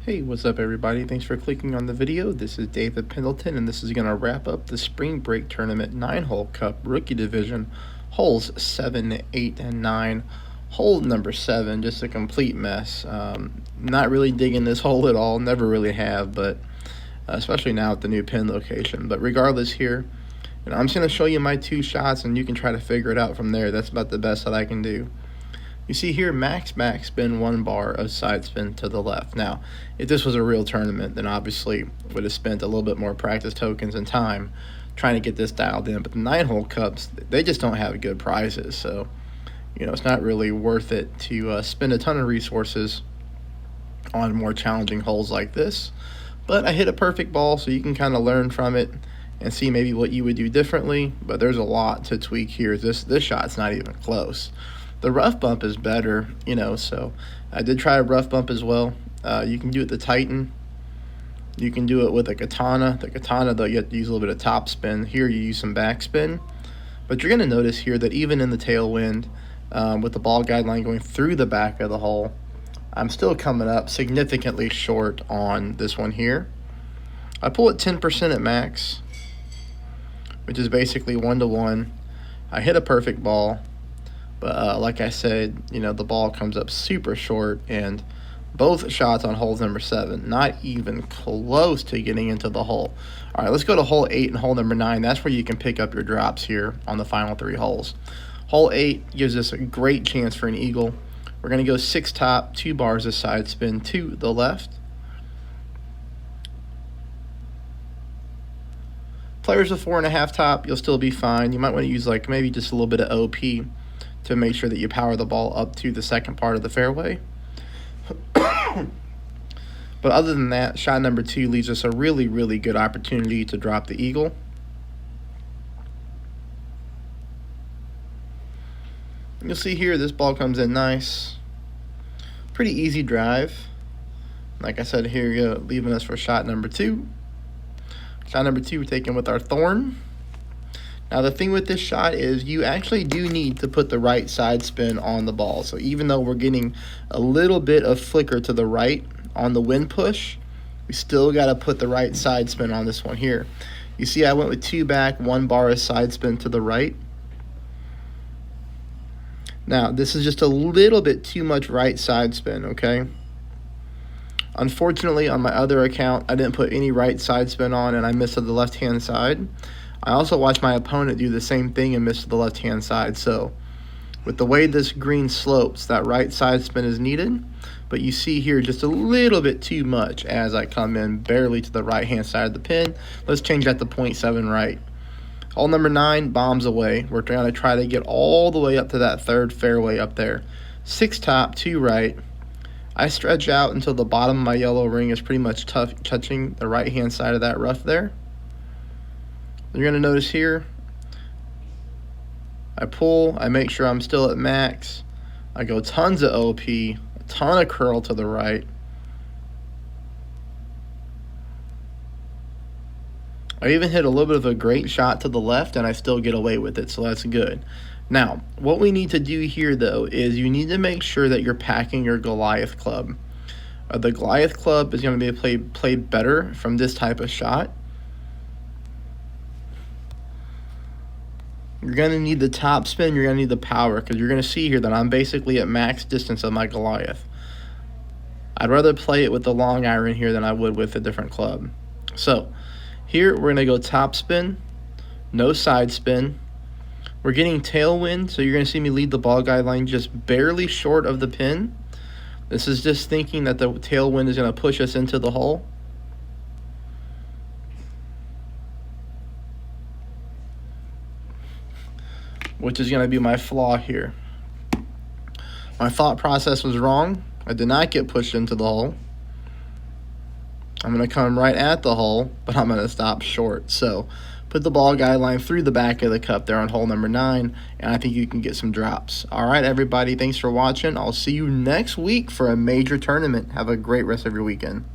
Hey, what's up everybody? Thanks for clicking on the video. This is David Pendleton and this is going to wrap up the Spring Break Tournament 9-hole Cup Rookie Division, holes 7, 8, and 9. Hole number 7, just a complete mess. Not really digging this hole at all, never really have, but especially now at the new pin location. But regardless here, I'm just going to show you my two shots and you can try to figure it out from there. That's about the best that I can do. You see here, max spin 1 bar of side spin to the left. Now, if this was a real tournament, then obviously would have spent a little bit more practice tokens and time trying to get this dialed in. But the 9-hole cups, they just don't have good prizes. So, it's not really worth it to spend a ton of resources on more challenging holes like this. But I hit a perfect ball, so you can kind of learn from it and see maybe what you would do differently. But there's a lot to tweak here. This shot's not even close. The rough bump is better, so I did try a rough bump as well. You can do it the Titan. You can do it with a katana. The katana, though, you have to use a little bit of top spin. Here you use some back spin. But you're going to notice here that even in the tailwind, with the ball guideline going through the back of the hole, I'm still coming up significantly short on this one here. I pull it 10% at max, which is basically 1-to-1. I hit a perfect ball. But like I said, the ball comes up super short, and both shots on holes number 7, not even close to getting into the hole. All right, let's go to hole 8 and hole number 9. That's where you can pick up your drops here on the final 3 holes. Hole 8 gives us a great chance for an eagle. We're going to go 6 top, 2 bars of side spin to the left. Players with 4.5 top, you'll still be fine. You might want to use maybe just a little bit of OP to make sure that you power the ball up to the second part of the fairway. But other than that, shot number 2 leaves us a really, really good opportunity to drop the eagle. You'll see here, this ball comes in nice. Pretty easy drive. Like I said, here you go, leaving us for shot number 2. Shot number 2 we're taking with our thorn. Now the thing with this shot is you actually do need to put the right side spin on the ball. So even though we're getting a little bit of flicker to the right on the wind push, we still got to put the right side spin on this one here. You see I went with 2 back, 1 bar of side spin to the right. Now this is just a little bit too much right side spin, okay? Unfortunately on my other account I didn't put any right side spin on and I missed to the left hand side. I also watched my opponent do the same thing and miss to the left-hand side. So with the way this green slopes, that right side spin is needed. But you see here just a little bit too much as I come in barely to the right-hand side of the pin. Let's change that to 0.7 right. Hole number 9, bombs away. We're going to try to get all the way up to that third fairway up there. 6 top, 2 right. I stretch out until the bottom of my yellow ring is pretty much touching the right-hand side of that rough there. You're going to notice here, I pull, I make sure I'm still at max. I go tons of OP, a ton of curl to the right. I even hit a little bit of a great shot to the left and I still get away with it, so that's good. Now, what we need to do here though is you need to make sure that you're packing your Goliath club. The Goliath club is going to be played better from this type of shot. You're going to need the top spin, you're going to need the power, because you're going to see here that I'm basically at max distance of my Goliath. I'd rather play it with the long iron here than I would with a different club. So, here we're going to go top spin, no side spin. We're getting tailwind, so you're going to see me lead the ball guideline just barely short of the pin. This is just thinking that the tailwind is going to push us into the hole. Which is going to be my flaw here. My thought process was wrong. I did not get pushed into the hole. I'm going to come right at the hole, but I'm going to stop short. So put the ball guideline through the back of the cup there on hole number 9, and I think you can get some drops. All right, everybody, thanks for watching. I'll see you next week for a major tournament. Have a great rest of your weekend.